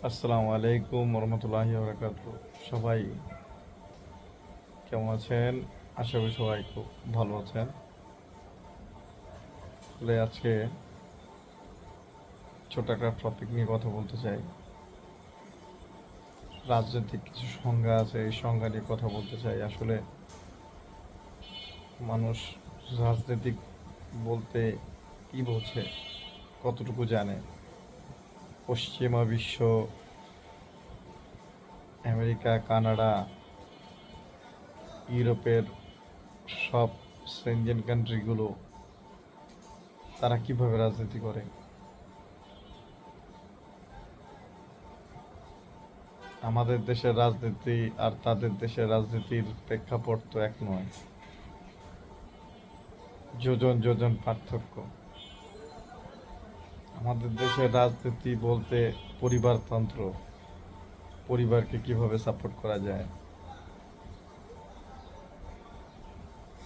আসসালামু আলাইকুম রহমতুল্লাহি বারাকাতুহু। সবাই কেমন আছেন? আশা করি সবাই খুব ভালো আছেন। আসলে আজকে ছোট একটা টপিক নিয়ে কথা বলতে চাই। রাজনৈতিক কিছু সংজ্ঞা আছে, এই সংজ্ঞা নিয়ে কথা বলতে চাই। আসলে মানুষ রাজনৈতিক বলতে কি বোঝে, কতটুকু জানে? পশ্চিমা বিশ্ব, আমেরিকা, কানাডা, ইউরোপের সব সেনজেন কান্ট্রিগুলো, তারা কিভাবে রাজনীতি করে? আমাদের দেশের রাজনীতি আর তাদের দেশের রাজনীতির প্রেক্ষাপট তো এক নয়, যোজন যোজন পার্থক্য। আমাদের দেশের রাজনীতি বলতে পরিবারতন্ত্র, পরিবারকে কিভাবে সাপোর্ট করা যায়।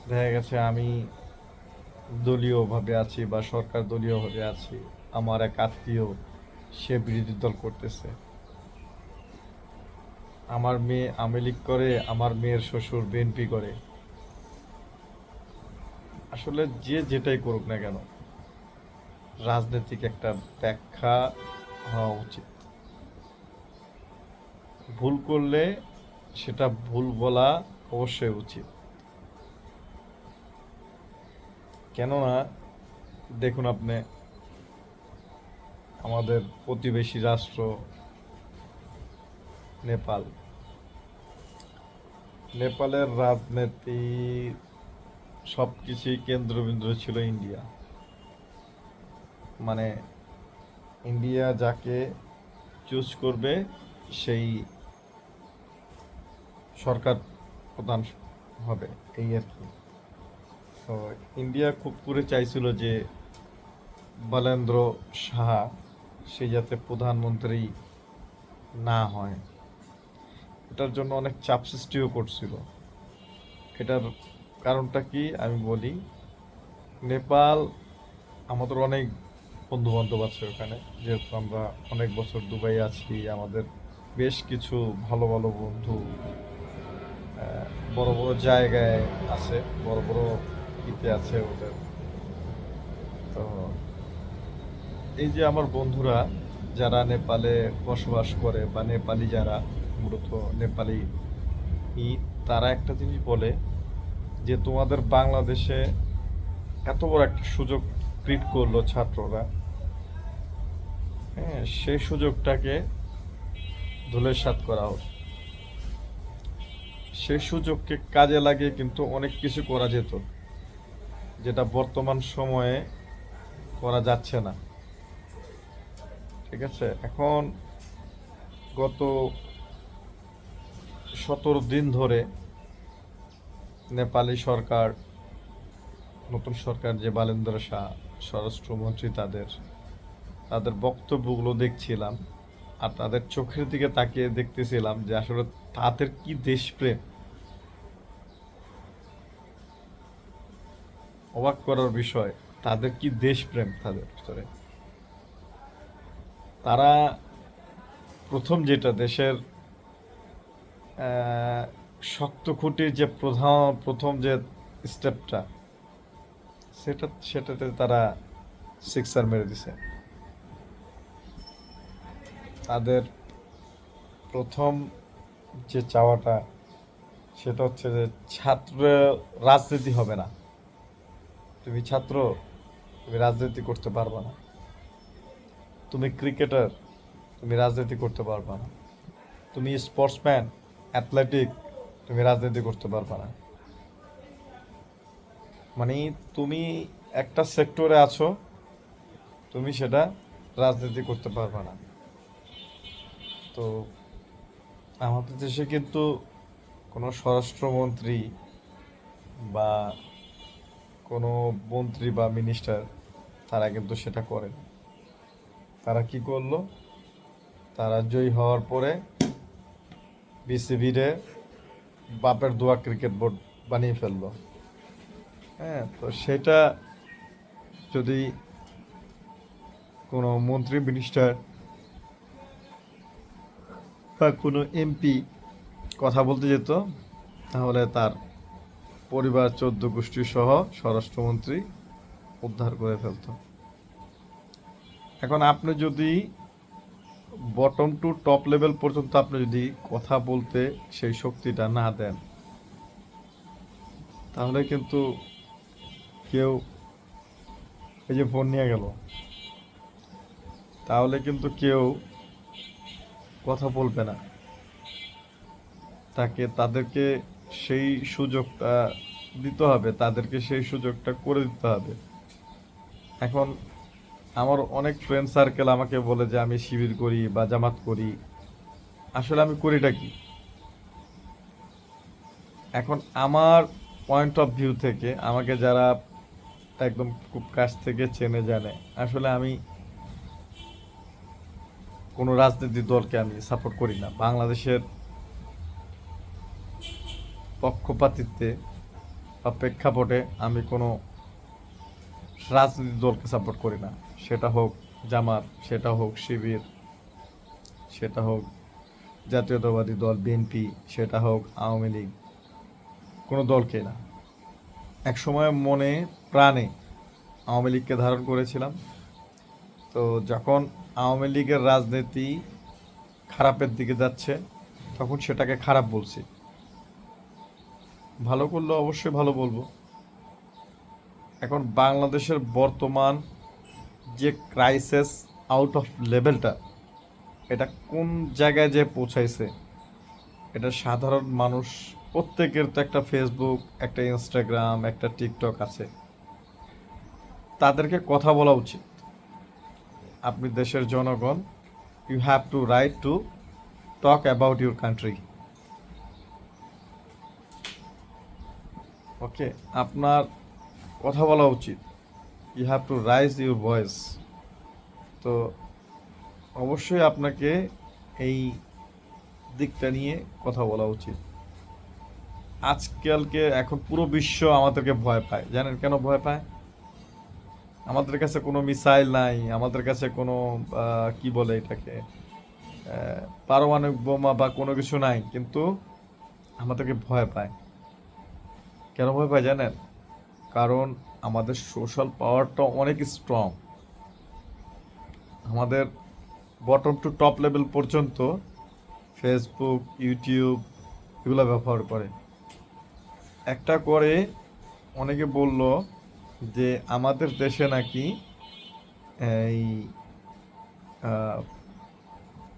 দেখা গেছে আমি দলীয়ভাবে আছি বা সরকার দলীয়ভাবে আছি, আমার এক আত্মীয় সে বিরোধী দল করতেছে, আমার মেয়ে আওয়ামী লীগ করে, আমার মেয়ের শ্বশুর বিএনপি করে। আসলে যে যেটাই করুক না কেন, রাজনৈতিক একটা ব্যাখ্যা হওয়া উচিত। ভুল করলে সেটা ভুল বলা অবশ্যই উচিত। কেননা দেখুন আপনি, আমাদের প্রতিবেশী রাষ্ট্র নেপাল, নেপালের রাজনীতি সব কিছুই কেন্দ্রবিন্দু ছিল ইন্ডিয়া। মানে ইন্ডিয়া যাকে চুজ করবে সেই সরকার প্রধান হবে, এই আর কি। তো ইন্ডিয়া খুব করে চাইছিল যে বলেন্দ্র সাহা সে যাতে প্রধানমন্ত্রী না হয়। এটার জন্য অনেক চাপ সৃষ্টিও করছিল। এটার কারণটা কি আমি বলি। নেপাল, আমাদের অনেক বন্ধু বান্ধব আছে ওখানে, যেহেতু আমরা অনেক বছর দুবাই আছি, আমাদের বেশ কিছু ভালো ভালো বন্ধু বড় বড় জায়গায় আছে, বড় বড় ইতে আছে ওদের। তো এই যে আমার বন্ধুরা যারা নেপালে বসবাস করে বা নেপালি যারা, মূলত নেপালি তারা একটা জিনিস বলে যে তোমাদের বাংলাদেশে এত বড় একটা সুযোগ ক্রিয়েট করলো ছাত্ররা, হ্যাঁ, সেই সুযোগটাকে ধূলিসাৎ করা হোক। সেই সুযোগকে কাজে লাগিয়ে কিন্তু অনেক কিছু করা যেত, যেটা বর্তমান সময়ে করা যাচ্ছে না। ঠিক আছে, এখন গত 17 দিন ধরে নেপালি সরকার, নতুন সরকার যে বালেন্দ্র শাহ স্বরাষ্ট্রমন্ত্রী, তাদের তাদের বক্তব্যগুলো দেখছিলাম আর তাদের চোখের দিকে তাকিয়ে দেখতেছিলাম যে আসলে তাদের কি দেশপ্রেম। অবাক করার বিষয়, তাদের কি দেশপ্রেম তাদের ভিতরে। তারা প্রথম যেটা দেশের শক্ত খুঁটির যে প্রথম যে স্টেপটা, সেটাতে তারা সিক্সার মেরে দিছে। তাদের প্রথম যে চাওয়াটা সেটা হচ্ছে যে ছাত্র রাজনীতি হবে না। তুমি ছাত্র, তুমি রাজনীতি করতে পারবে না। তুমি ক্রিকেটার, তুমি রাজনীতি করতে পারবে না। তুমি স্পোর্টসম্যান, অ্যাথলেটিক, তুমি রাজনীতি করতে পারবে না। মানে তুমি একটা সেক্টরে আছো, তুমি সেটা রাজনীতি করতে পারবে না। তো আমাদের দেশে কিন্তু কোনো স্বরাষ্ট্রমন্ত্রী বা কোনো মন্ত্রী বা মিনিস্টার তারা কিন্তু সেটা করে না। তারা কি করলো, তারা জয়ী হওয়ার পরে বিসিবিরে বাপের দোয়া ক্রিকেট বোর্ড বানিয়ে ফেললো। হ্যাঁ, তো সেটা যদি কোনো মন্ত্রী মিনিস্টার বা কোনো এমপি কথা বলতে যেত, তাহলে তার পরিবার 14 গোষ্ঠী সহ স্বরাষ্ট্রমন্ত্রী উদ্ধার করে ফেলত। এখন আপনি যদি বটম টু টপ লেভেল পর্যন্ত আপনি যদি কথা বলতে সেই শক্তিটা না দেন, তাহলে কিন্তু কেউ, এই যে ফোন নিয়ে গেল, তাহলে কিন্তু কেউ কথা বলবে না। তাদেরকে সেই সুযোগটা দিতে হবে, তাদেরকে সেই সুযোগটা করে দিতে হবে। এখন আমার অনেক ফ্রেন্ড সার্কেল আমাকে বলে যে আমি শিবির করি বা জামাত করি। আসলে আমি করিটা কি? এখন আমার পয়েন্ট অফ ভিউ থেকে আমাকে যারা একদম খুব কাছ থেকে চেনে জানে, আসলে আমি কোনো রাজনৈতিক দলকে আমি সাপোর্ট করি না। বাংলাদেশের পক্ষপাতিত্বে বা প্রেক্ষাপটে আমি কোনো রাজনৈতিক দলকে সাপোর্ট করি না। সেটা হোক জামাত, সেটা হোক শিবির, সেটা হোক জাতীয়তাবাদী দল বিএনপি, সেটা হোক আওয়ামী লীগ, কোনো দলকে না। এক সময় মনে প্রাণে আওয়ামী লীগকে ধারণ করেছিলাম। তো যখন আওয়ামী লীগের রাজনীতি খারাপের দিকে যাচ্ছে, তখন সেটাকে খারাপ বলছি। ভালো করলে অবশ্যই ভালো বলবো। এখন বাংলাদেশের বর্তমান যে ক্রাইসিস আউট অফ লেভেলটা, এটা কোন জায়গায় যে পৌঁছাইছে, এটা সাধারণ মানুষ প্রত্যেকের তো একটা ফেসবুক, একটা ইনস্টাগ্রাম, একটা টিকটক আছে। তাদেরকে কথা বলা উচিত। আপনি দেশের জনগণ, you have to right to talk about your country. Okay, আপনার কথা বলা উচিত। You have to raise your voice. তো অবশ্যই আপনাকে এই দিকটা নিয়ে কথা বলা উচিত। আজকালকে এখন পুরো বিশ্ব আমাদেরকে ভয় পায়। জানেন কেন ভয় পায়? আমাদের কাছে কোনো মিসাইল নাই, আমাদের কাছে কোনো কি বলে এটাকে, পারমাণবিক বোমা বা কোনো কিছু নাই, কিন্তু আমাদেরকে ভয় পায়। কেন ভয় পায় জানেন? কারণ আমাদের সোশ্যাল পাওয়ারটা অনেক স্ট্রং। আমাদের বটম টু টপ লেভেল পর্যন্ত ফেসবুক, ইউটিউব এগুলো ব্যবহার করে। একটা করে অনেকে বলল যে আমাদের দেশে নাকি এই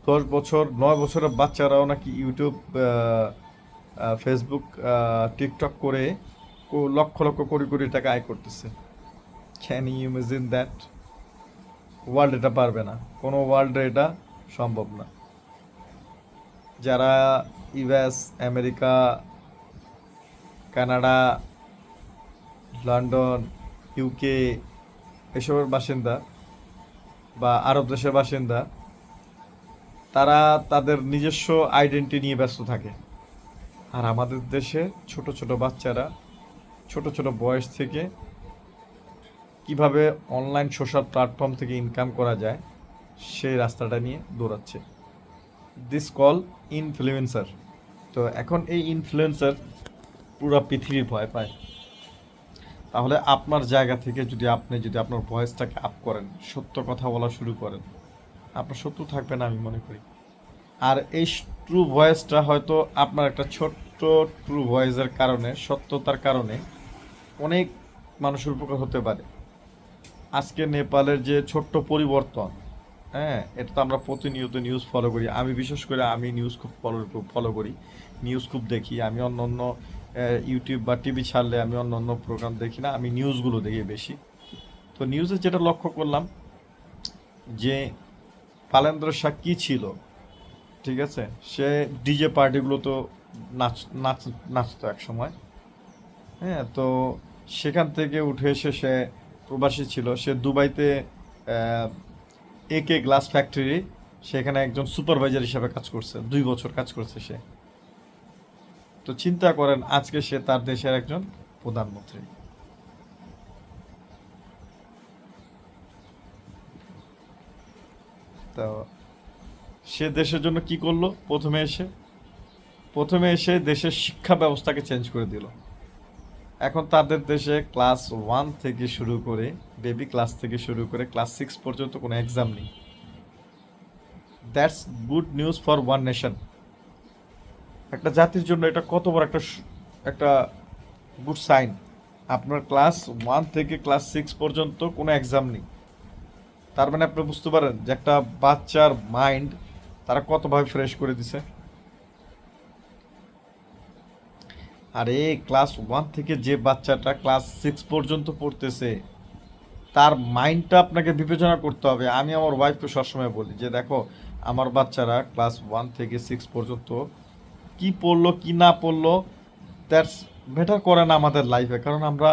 10 বছর 9 বছরের বাচ্চারাও নাকি ইউটিউব, ফেসবুক, টিকটক করে লক্ষ লক্ষ কোটি কোটি টাকা আয় করতেছে। Can you imagine that? World এটা পারবে না, কোনো ওয়ার্ল্ডে এটা সম্ভব না। যারা US, America, Canada, London, UK এসবের বাসিন্দা বা আরব দেশের বাসিন্দা, তারা তাদের নিজস্ব আইডেন্টি নিয়ে ব্যস্ত থাকে। আর আমাদের দেশে ছোট ছোট বাচ্চারা ছোট ছোট বয়স থেকে কিভাবে অনলাইন সোশ্যাল প্ল্যাটফর্ম থেকে ইনকাম করা যায় সেই রাস্তাটা নিয়ে দৌড়াচ্ছে। This call influencer. তো এখন এই ইনফ্লুয়েন্সার পুরো পৃথিবী ভয় পায়। তাহলে আপনার জায়গা থেকে যদি আপনি আপনার ভয়েসটাকে আপ করেন, সত্য কথা বলা শুরু করেন, আপনার শত্রু থাকবে না আমি মনে করি। আর এই ট্রু ভয়েসটা হয়তো আপনার একটা ছোট্ট ট্রু ভয়েসের কারণে, সত্যতার কারণে অনেক মানুষের উপকার হতে পারে। আজকে নেপালের যে ছোট্ট পরিবর্তন, হ্যাঁ, এটা তো আমরা প্রতিনিয়ত নিউজ ফলো করি। আমি বিশেষ করে আমি নিউজ খুব ফলো করি, নিউজ খুব দেখি। আমি অন্য অন্য ইউটিউব বা টিভি ছাড়লে আমি অন্য অন্য প্রোগ্রাম দেখি না, আমি নিউজগুলো দেখি বেশি। তো নিউজে যেটা লক্ষ্য করলাম যে পালেন্দ্র শাহ কী ছিল, ঠিক আছে, সে ডিজে পার্টিগুলো তো নাচতো এক সময়। হ্যাঁ, তো সেখান থেকে উঠে এসে সে প্রবাসী ছিল। সে দুবাইতে একে গ্লাস ফ্যাক্টরি, সেখানে একজন সুপারভাইজার হিসাবে কাজ করছে, 2 বছর কাজ করছে সে। তো চিন্তা করেন আজকে সে তার দেশের একজন প্রধানমন্ত্রী। তো সে দেশের জন্য কি করলো? প্রথমে এসে দেশের শিক্ষা ব্যবস্থাকে চেঞ্জ করে দিল। এখন তাদের দেশে ক্লাস 1 থেকে শুরু করে, বেবি ক্লাস থেকে শুরু করে ক্লাস 6 পর্যন্ত কোনো এক্সাম নেই। That's good news for one nation. একটা জাতির জন্য এটা কত বড় একটা গুড সাইন। আপনার ক্লাস 1 থেকে ক্লাস 6 পর্যন্ত কোনো এক্সাম নেই। তার মানে আপনি বুঝতে পারেন যে একটা বাচ্চার মাইন্ড তারা কতভাবে ফ্রেশ করে দিছে। আর এই ক্লাস 1 থেকে যে বাচ্চাটা ক্লাস 6 পর্যন্ত পড়তেছে, তার মাইন্ডটা আপনাকে বিবেচনা করতে হবে। আমি আমার ওয়াইফকে সবসময় বলি যে দেখো, আমার বাচ্চারা ক্লাস 1 থেকে 6 পর্যন্ত কি পড়লো কি না পড়লো, দ্যাটস ম্যাটার করে না আমাদের লাইফে। কারণ আমরা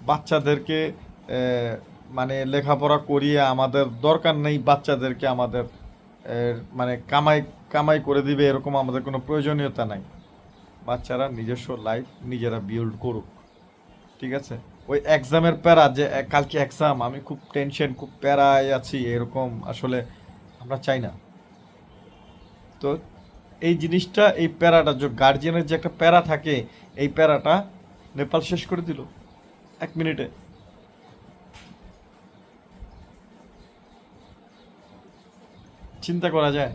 বাচ্চাদেরকে মানে লেখাপড়া করিয়ে আমাদের দরকার নেই। বাচ্চাদেরকে আমাদের মানে কামাই কামাই করে দিবে এরকম আমাদের কোনো প্রয়োজনীয়তা নাই। বাচ্চারা নিজস্ব লাইফ নিজেরা বিল্ড করুক, ঠিক আছে? ওই এক্সামের প্যারা যে কালকে এক্সাম, আমি খুব টেনশন, খুব প্যারায় আছি, এরকম আসলে আমরা চাই না। তো এই জিনিসটা, এই প্যারাটা, যে গার্জিয়ানের যে একটা প্যারা থাকে, এই প্যারাটা নেপাল শেষ করে দিল 1 মিনিটে। চিন্তা করা যায়।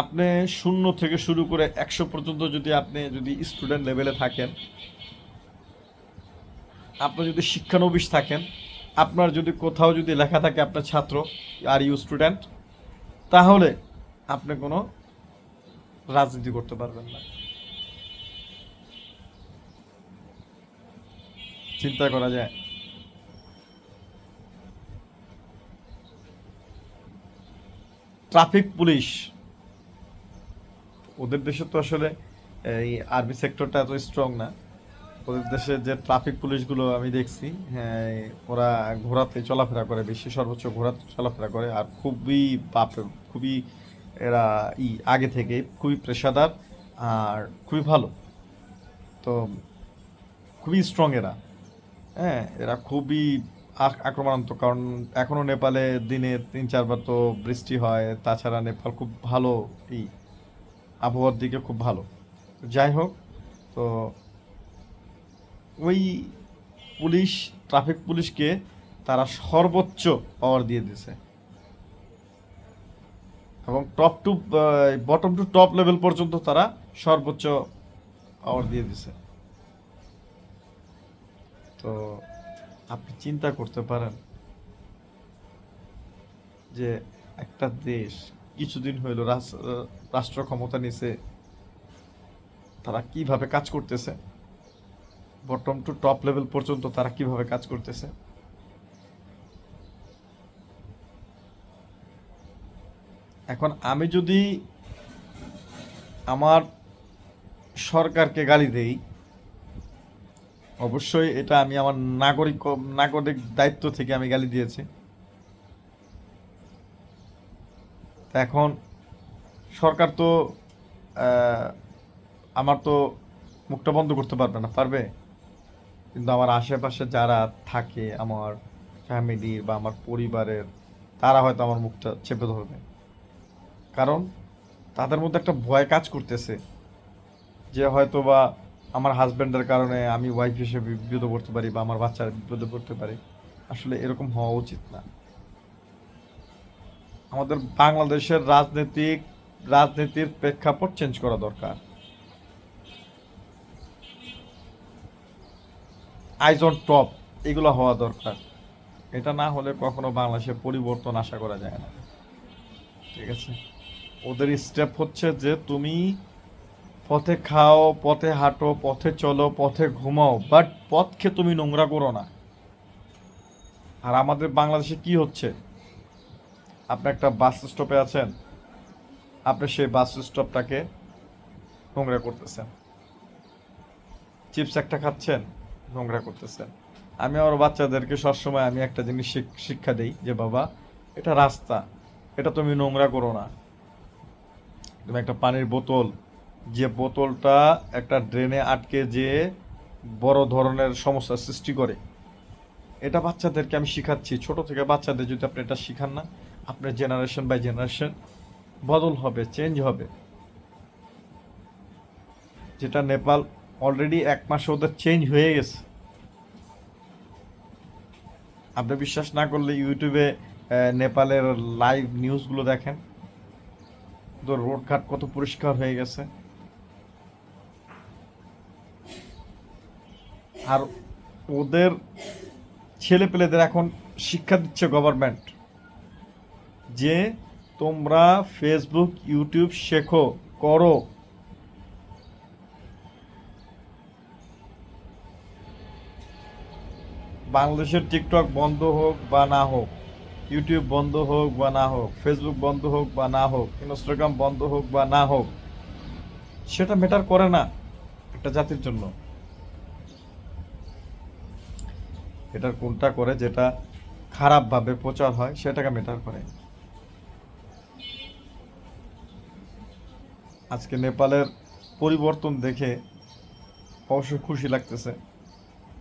আপনি 0 থেকে শুরু করে 100 পর্যন্ত যদি স্টুডেন্ট লেভেলে থাকেন, আপনি যদি শিক্ষানবিশ থাকেন, আপনার যদি কোথাও যদি লেখা থাকে আপনার ছাত্র, আর ইউ স্টুডেন্ট, তাহলে আপনি কোনো রাজনীতি করতে পারবেন না। চিন্তা করা যায়। ট্রাফিক পুলিশ, ওদের দেশে তো আসলে এই আর্মি সেক্টরটা এত স্ট্রং না। ওদের দেশে যে ট্রাফিক পুলিশগুলো আমি দেখছি, হ্যাঁ, ওরা ঘোড়াতে চলাফেরা করে, বেশি সর্বোচ্চ ঘোড়াতে চলাফেরা করে। আর খুবই বাপরে, খুবই এরা আগে থেকে খুবই পেশাদার আর খুবই ভালো। তো খুবই স্ট্রং এরা। হ্যাঁ, এরা খুবই আক্রমণাত্মক। কারণ এখনও নেপালে দিনে 3-4 বার তো বৃষ্টি হয়। তাছাড়া নেপাল খুব ভালো, এই আবহাওয়ার দিকে খুব ভালো। যাই হোক, তো ওই পুলিশ, ট্রাফিক পুলিশকে তারা সর্বোচ্চ পাওয়ার দিয়ে দিছে, এবং top to bottom to top level পর্যন্ত তারা সর্বোচ্চ পাওয়ার দিয়ে দিছে। তো আপনি চিন্তা করতে পারেন যে একটা দেশ কিছুদিন হইল রাষ্ট্র ক্ষমতা নিছে, তারা কিভাবে কাজ করতেছে, বটম টু টপ লেভেল পর্যন্ত তারা কিভাবে কাজ করতেছে। এখন আমি যদি আমার সরকারকে গালি দেই, অবশ্যই এটা আমি আমার নাগরিক দায়িত্ব থেকে আমি গালি দিয়েছি। তা এখন সরকার তো আমার তো মুখটা বন্ধ করতে পারবে না, পারবে? কিন্তু আমার আশেপাশে যারা থাকে, আমার ফ্যামিলির বা আমার পরিবারের, তারা হয়তো আমার মুখটা চেপে ধরবে। কারণ তাদের মধ্যে একটা ভয় কাজ করতেছে যে হয়তো বা আমার হাজব্যান্ডের কারণে আমি ওয়াইফ হিসেবে বিপদে পড়তে পারি, বা আমার বাচ্চারা বিপদে পড়তে পারে। আসলে এরকম হওয়া উচিত না। আমাদের বাংলাদেশের রাজনীতির প্রেক্ষাপট চেঞ্জ করা দরকার। আইজ অন টপ, এগুলো হওয়া দরকার। এটা না হলে কখনো বাংলাদেশে পরিবর্তন আশা করা যায় না, ঠিক আছে? ওদের স্টেপ হচ্ছে যে তুমি পথে খাও, পথে হাঁটো, পথে চলো, পথে ঘুমাও, বাট পথকে তুমি নোংরা করো না। আর আমাদের বাংলাদেশে কি হচ্ছে, আপনি একটা বাস স্টপে আছেন, আপনি সেই বাস স্টপটাকে নোংরা করতেছেন। চিপস একটা খাচ্ছেন, নোংরা করতেছেন। আমি আমার বাচ্চাদেরকে সবসময় আমি একটা জিনিস শিক্ষা দেই যে বাবা, এটা রাস্তা, এটা তুমি নোংরা করো না। তুমি একটা পানির বোতল, যে বোতলটা একটা ড্রেনে আটকে যে বড় ধরনের সমস্যার সৃষ্টি করে, এটা বাচ্চাদেরকে আমি শিখাচ্ছি, ছোট থেকে বাচ্চাদের যদি আপনি এটা শিখান না, আপনার জেনারেশন বাই জেনারেশন বদল হবে, চেঞ্জ হবে। যেটা নেপাল অলরেডি 1 মাসে ওদের চেঞ্জ হয়ে গেছে। আপনি বিশ্বাস না করলে ইউটিউবে নেপালের লাইভ নিউজগুলো দেখেন, তো রোডঘাট কত পরিষ্কার হয়ে গেছে। আর ওদের ছেলে পেলেদের এখন শিক্ষা দিচ্ছে গভর্নমেন্ট যে তোমরা ফেসবুক ইউটিউব শেখো, করো। বাংলাদেশের টিকটক বন্ধ হোক বা না হোক, ইউটিউব বন্ধ হোক বা না হোক, ফেসবুক বন্ধ হোক বা না হোক, ইনস্টাগ্রাম বন্ধ হোক বা না হোক, সেটা ম্যাটার করে না একটা জাতির জন্য। এটার কোনটা করে, যেটা খারাপভাবে প্রচার হয় সেটাকে ম্যাটার করে। আজকে নেপালের পরিবর্তন দেখে অবশ্যই খুশি লাগতেছে।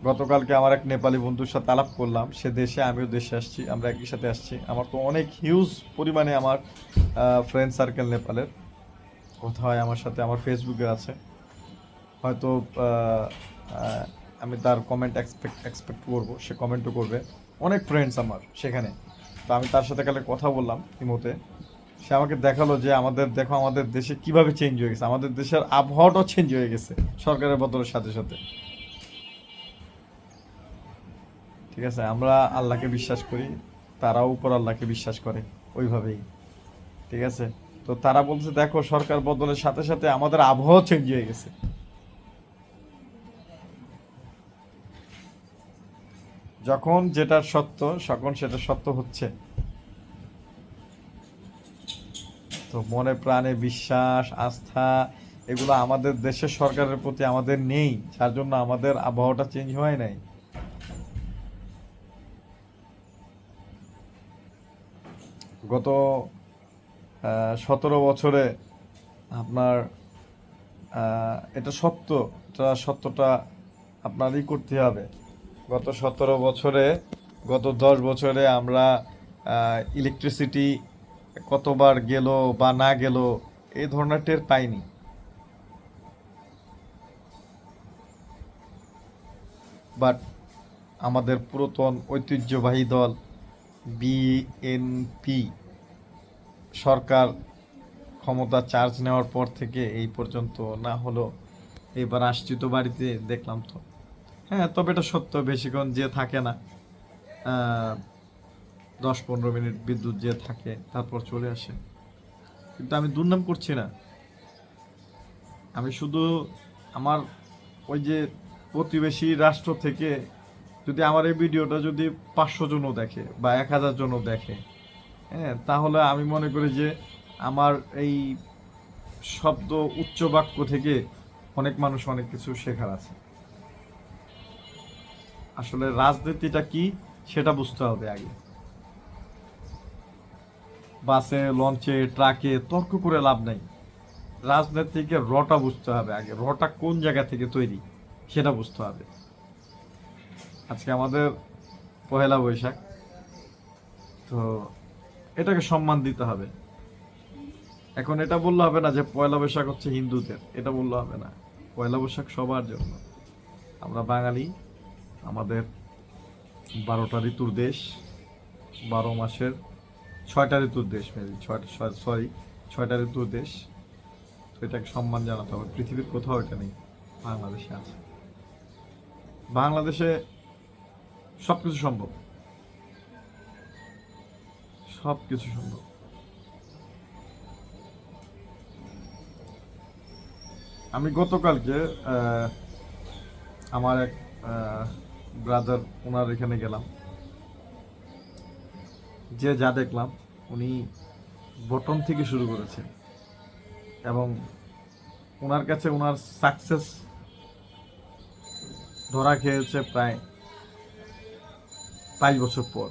গতকালকে আমার এক নেপালি বন্ধুর সাথে আলাপ করলাম, সে দেশে, আমিও দেশে আসছি, আমরা একই সাথে আসছি। আমার তো অনেক হিউজ পরিমাণে আমার ফ্রেন্ড সার্কেল নেপালের, কথা হয় আমার সাথে, আমার ফেসবুকে আছে। হয়তো আমি তার কমেন্ট এক্সপেক্ট করবো, সে কমেন্টও করবে। অনেক ফ্রেন্ডস আমার সেখানে। তো আমি তার সাথে কালে কথা বললাম ইমোতে, সে আমাকে দেখালো যে দেখো আমাদের দেশে কিভাবে চেঞ্জ হয়ে গেছে, আমাদের দেশের আবহাওয়াটাও চেঞ্জ হয়ে গেছে সরকারের বদলের সাথে সাথে। ঠিক আছে, আমরা আল্লাহকে বিশ্বাস করি, তারাও উপর আল্লাহকে বিশ্বাস করে ওইভাবেই। ঠিক আছে, তো তারা বলছে দেখো সরকার বদলের সাথে সাথে আমাদের আবহাওয়া চেঞ্জ হয়ে গেছে। যখন যেটা সত্য তখন সেটা সত্য হচ্ছে। তো মনে প্রাণে বিশ্বাস, আস্থা, এগুলো আমাদের দেশের সরকারের প্রতি আমাদের নেই, যার জন্য আমাদের আবহাওয়াটা চেঞ্জ হয় নাই। গত 17 বছরে আপনার এটা সত্য, এটা সত্যটা আপনারই করতে হবে। গত 17 বছরে, গত 10 বছরে আমরা ইলেকট্রিসিটি কতবার গেল বা না গেল এই ধরনের টের পাইনি। বাট আমাদের পুরাতন ঐতিহ্যবাহী দল বিএনপি সরকার ক্ষমতা চার্জ নেওয়ার পর থেকে এই পর্যন্ত না হলো, এবার আসছি তো বাড়িতে, দেখলাম তো। হ্যাঁ, তবে এটা সত্য, বেশিক্ষণ যে থাকে না, 10-15 মিনিট বিদ্যুৎ যে থাকে তারপর চলে আসে। কিন্তু আমি দুর্নাম করছি না, আমি শুধু আমার ওই যে প্রতিবেশী রাষ্ট্র থেকে যদি আমার এই ভিডিওটা যদি 500 জনও দেখে বা 1000 জনও দেখে, হ্যাঁ, তাহলে আমি মনে করি যে আমার এই শব্দ উচ্চ বাক্য থেকে অনেক মানুষ অনেক কিছু শেখার আছে। আসলে রাজনীতিটা কি সেটা বুঝতে হবে আগে। বাসে, লঞ্চে, ট্রাকে তর্ক করে লাভ নাই। রাজনীতিকে রটা বুঝতে হবে আগে, রটা কোন জায়গা থেকে তৈরি সেটা বুঝতে হবে। আজকে আমাদের 1 বৈশাখ, তো এটাকে সম্মান দিতে হবে। এখন এটা বললে হবে না যে 1 বৈশাখ হচ্ছে হিন্দুদের, এটা বললে হবে না। 1 বৈশাখ সবার জন্য। আমরা বাঙালি, আমাদের 12টা ঋতুর দেশ, 12 মাসের 6টা ঋতুর দেশ, মেবি 6টা ঋতুর দেশ। তো এটাকে সম্মান জানাতে হবে। পৃথিবীর কোথাও এটা নেই, বাংলাদেশে আছে। বাংলাদেশে সবকিছু সম্ভব, সবকিছু সম্ভব। আমি গতকালকে আমার এক ব্রাদার, ওনার এখানে গেলাম, যে যা দেখলাম উনি বটন থেকে শুরু করেছেন, এবং ওনার কাছে ওনার সাকসেস ধরা খেয়েছে প্রায় 5 বছর পর।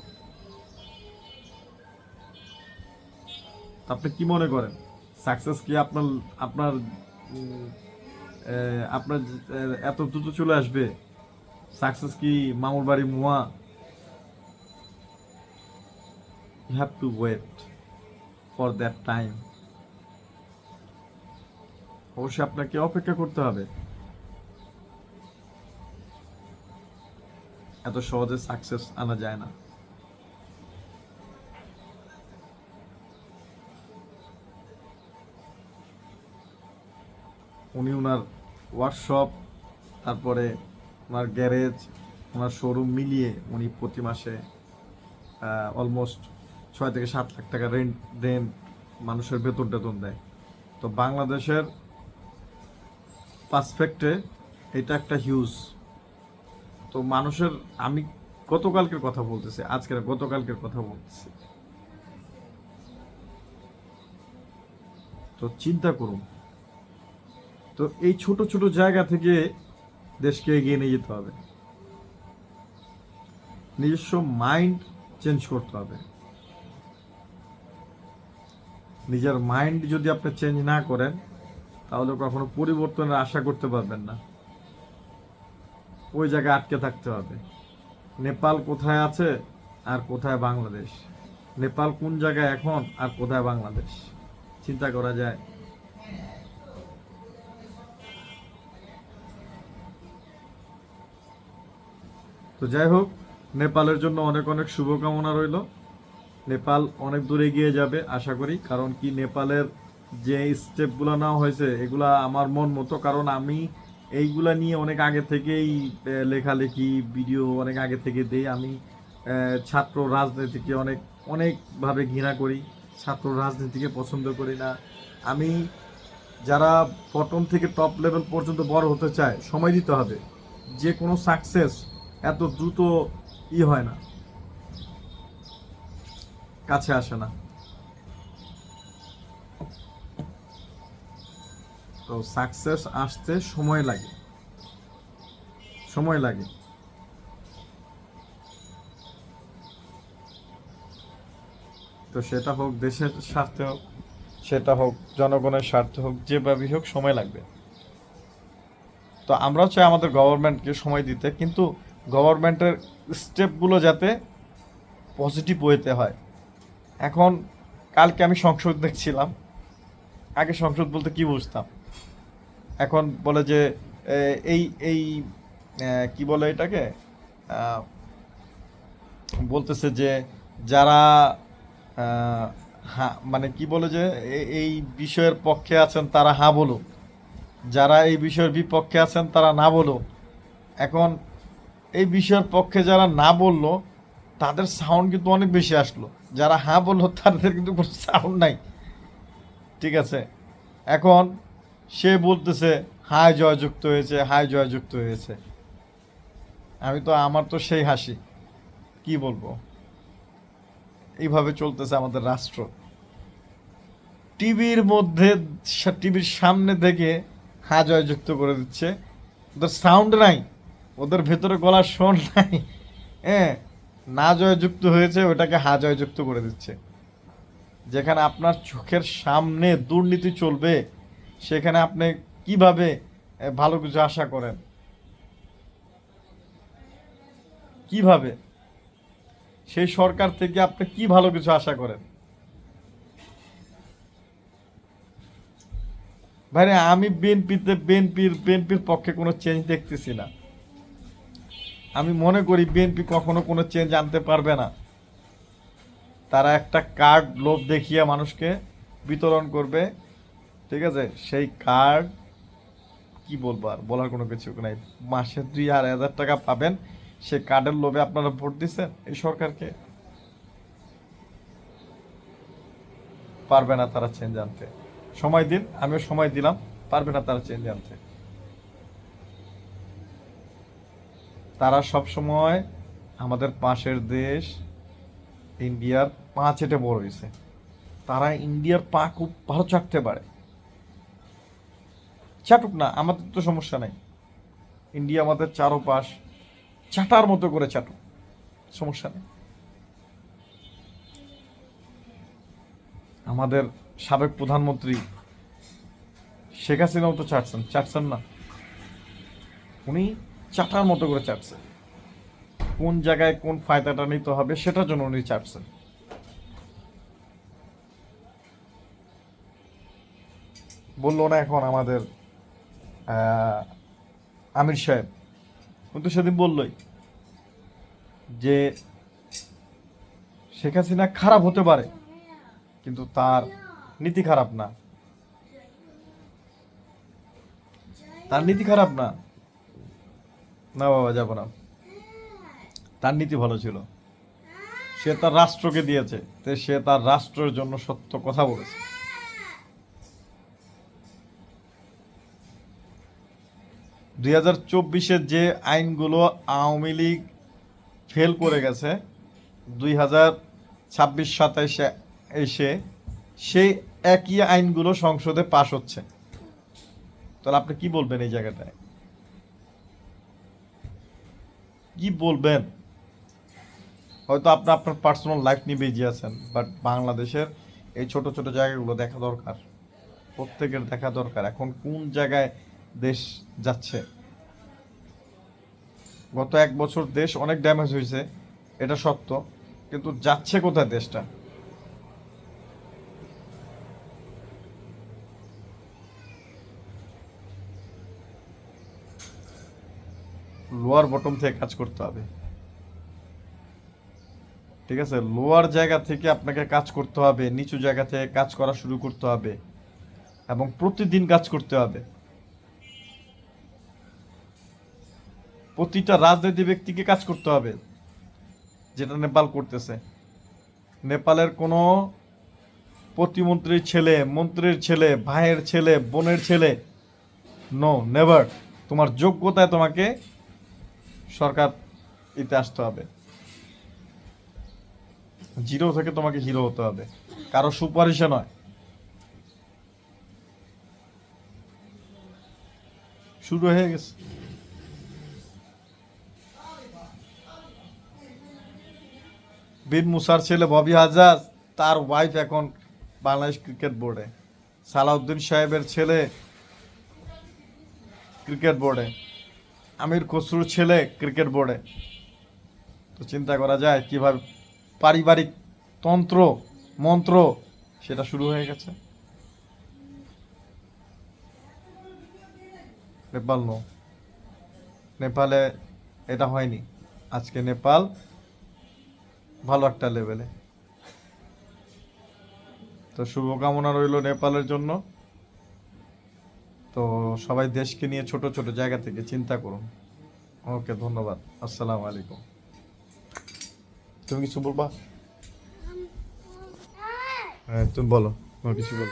আপনি কি মনে করেন সাকসেস কি আপনার আপনার উম, আপনার এত দ্রুত চলে আসবে? সাকসেস কি মামুর বাড়ি মুয়া you have to wait for that time. অবশ্যই আপনাকে অপেক্ষা করতে হবে। এত সহজে সাকসেস আনা যায় না। উনি ওনার ওয়ার্কশপ, তারপরে ওনার গ্যারেজ, ওনার শোরুম মিলিয়ে উনি প্রতি মাসে অলমোস্ট 6 থেকে 7 লাখ টাকা রেন্ট মানুষের বেতন টেতন দেয়। তো বাংলাদেশের পার্সপেক্টে এটা একটা হিউজ। তো মানুষের, আমি গতকালকের কথা বলতেছি, গতকালকের কথা বলতেছি। তো চিন্তা করুন। তো এই ছোট ছোট জায়গা থেকে দেশকে এগিয়ে নিয়ে যেতে হবে। নিজস্ব মাইন্ড চেঞ্জ করতে হবে। নিজের মাইন্ড যদি আপনি চেঞ্জ না করেন তাহলে কখনো পরিবর্তনের আশা করতে পারবেন না। ওই জায়গায় আটকে থাকতে হবে। নেপাল কোথায় আছে আর কোথায় বাংলাদেশ? নেপাল কোন জায়গায় এখন আর কোথায় বাংলাদেশ? চিন্তা করা যায়? তো যাই হোক, নেপালের জন্য অনেক অনেক শুভকামনা রইল। নেপাল অনেক দূর এগিয়ে যাবে আশা করি। কারণ কি, নেপালের যে স্টেপগুলো নেওয়া হয়েছে এগুলা আমার মন মতো। কারণ আমি এইগুলা নিয়ে অনেক আগে থেকেই লেখালেখি ভিডিও অনেক আগে থেকে দেই। আমি ছাত্র রাজনীতিকে অনেকভাবে ঘৃণা করি। ছাত্র রাজনীতিকে পছন্দ করি না। আমি যারা বটম থেকে টপ লেভেল পর্যন্ত বড় হতে চায়, সময় দিতে হবে। যে কোনো সাকসেস এত দ্রুত হয় না, কাছে আসে না। তো সাকসেস আসতে সময় লাগে। তো সেটা হোক দেশের স্বার্থে হোক, সেটা হোক জনগণের স্বার্থে হোক, যেভাবেই হোক সময় লাগবে। তো আমরাও চাই আমাদের গভর্নমেন্টকে সময় দিতে, কিন্তু গভর্নমেন্টের স্টেপগুলো যাতে পজিটিভ ওয়েতে হয়। এখন কালকে আমি সংসদ দেখছিলাম। আগে সংসদ বলতে কি বুঝতাম, এখন বলে যে এই এই কি বলে এটাকে, বলতেছে যে যারা হ্যাঁ মানে কি বলে যে এই বিষয়ের পক্ষে আছেন তারা হ্যাঁ বলুক, যারা এই বিষয়ের বিপক্ষে আছেন তারা না বলুক। এখন এই বিষয়ের পক্ষে যারা না বললো তাদের সাউন্ড কিন্তু অনেক বেশি আসলো, যারা হ্যাঁ বললো তাদের কিন্তু কোনো সাউন্ড নাই। ঠিক আছে, এখন সে বলতেছে হায় জয়যুক্ত হয়েছে, হায় জয়যুক্ত হয়েছে। আমার তো সেই হাসি, কি বলবো। এইভাবে চলতেছে আমাদের রাষ্ট্র। টিভির মধ্যে, টিভির সামনে থেকে হা জয়যুক্ত করে দিচ্ছে। ওদের সাউন্ড নাই, ওদের ভেতরে গলার স্বর নাই। হ্যাঁ, না জয়যুক্ত হয়েছে ওটাকে হা জয়যুক্ত করে দিচ্ছে। যেখানে আপনার চোখের সামনে দুর্নীতি চলবে সেখানে আপনি কিভাবে ভালো কিছু আশা করেন? কিভাবে সেই সরকার থেকে আপনি কি ভালো কিছু আশা করেন? ভাই, আমি বিএনপির পক্ষে কোনো চেঞ্জ দেখতেছি না। আমি মনে করি বিএনপি কখনো কোনো চেঞ্জ আনতে পারবে না। তারা একটা কার্ড লোভ দেখিয়ে মানুষকে বিতরণ করবে। ঠিক আছে, সেই কার্ড কি বলবো, আর বলার কোনো কিছু নাই। মাসে 2,000 টাকা পাবেন, সে কার্ডের লোভে আপনারা ভোট দিচ্ছেন এই সরকারকে। পারবে না তারা চেঞ্জ আনতে। সময় দিন, আমিও সময় দিলাম, পারবে না তারা চেঞ্জ আনতে। তারা সব সময় আমাদের পাশের দেশ ইন্ডিয়ার পা চেটে বড় হয়েছে। তারা ইন্ডিয়ার পা খুব ভালো চাটতে পারে। চাটুক না, আমাদের তো সমস্যা নাই। ইন্ডিয়া আমাদের চারোপাশ চাটার মতো করে চাটুক, সমস্যা নেই। আমাদের সাবেক প্রধানমন্ত্রী শেখ হাসিনাও তো চাটছেন না? উনি চাটার মতো করে চাটছেন। কোন জায়গায় কোন ফায়দাটা নিতে হবে সেটার জন্য উনি চাটছেন। বললো না এখন আমাদের আমির সাহেব, কিন্তু সেদিন বললই যে শেখ হাসিনা খারাপ হতে পারে কিন্তু তার নীতি খারাপ না, তার নীতি খারাপ না। না বাবা, যাব না, তার নীতি ভালো ছিল। সে তার রাষ্ট্রকে দিয়েছে, তো সে তার রাষ্ট্রের জন্য সত্য কথা বলেছে। 2024-এর যে আইনগুলো আওয়ামী লীগ ফেল করে গেছে, 2026-27 এসে সেই একই আইনগুলো সংসদে পাশ হচ্ছে। তাহলে আপনি কি বলবেন এই জায়গাটায়? কি বলবেন? হয়তো আপনি আপনার পার্সোনাল লাইফ নিয়ে বিজি আছেন, বাট বাংলাদেশের এই ছোট ছোট জায়গাগুলো দেখা দরকার, প্রত্যেকের দেখা দরকার। এখন কোন জায়গায় দেশ যাচ্ছে? গত 1 বছর দেশ অনেক ড্যামেজ হয়েছে, এটা সত্য, কিন্তু যাচ্ছে কোথায় দেশটা? লোয়ার বটম থেকে কাজ করতে হবে, ঠিক আছে? লোয়ার জায়গা থেকে আপনাকে কাজ করতে হবে, নিচু জায়গা থেকে কাজ করা শুরু করতে হবে, এবং প্রতিদিন কাজ করতে হবে। প্রতিটা রাজনীতি ব্যক্তিকে কাজ করতে হবে, যেটা নেপাল করতেছে। নেপালের কোনো প্রতিমন্ত্রীর ছেলে, মন্ত্রীর ছেলে, ভাইয়ের ছেলে, বোনের ছেলে, নো, নেভার। তোমার যোগ্যতায় তোমাকে সরকার ইতে আসতে হবে, জিরো থেকে তোমাকে হিরো হতে হবে, কারো সুপারিশে নয়। শুরু হয়ে গেছে। বীর মুসার ছেলে ববি হাজাজ, তার ওয়াইফ এখন বাংলাদেশ ক্রিকেট বোর্ডে। সালাউদ্দিন সাহেবের ছেলে ক্রিকেট বোর্ডে। আমির খসরুর ছেলে ক্রিকেট বোর্ডে। তো চিন্তা করা যায় কিভাবে পারিবারিক তন্ত্র মন্ত্র সেটা শুরু হয়ে গেছে। নেপাল নো, নেপালে এটা হয়নি। আজকে নেপাল ভালো একটা লেভেলে। তো শুভকামনা রইল নেপালের জন্য। তো সবাই দেশকে নিয়ে ছোট ছোট জায়গা থেকে চিন্তা করুন। ওকে, ধন্যবাদ। আসসালামু আলাইকুম। তুমি কিছু বলবা? হ্যাঁ, তুমি বলো, তোমার কিছু বলো।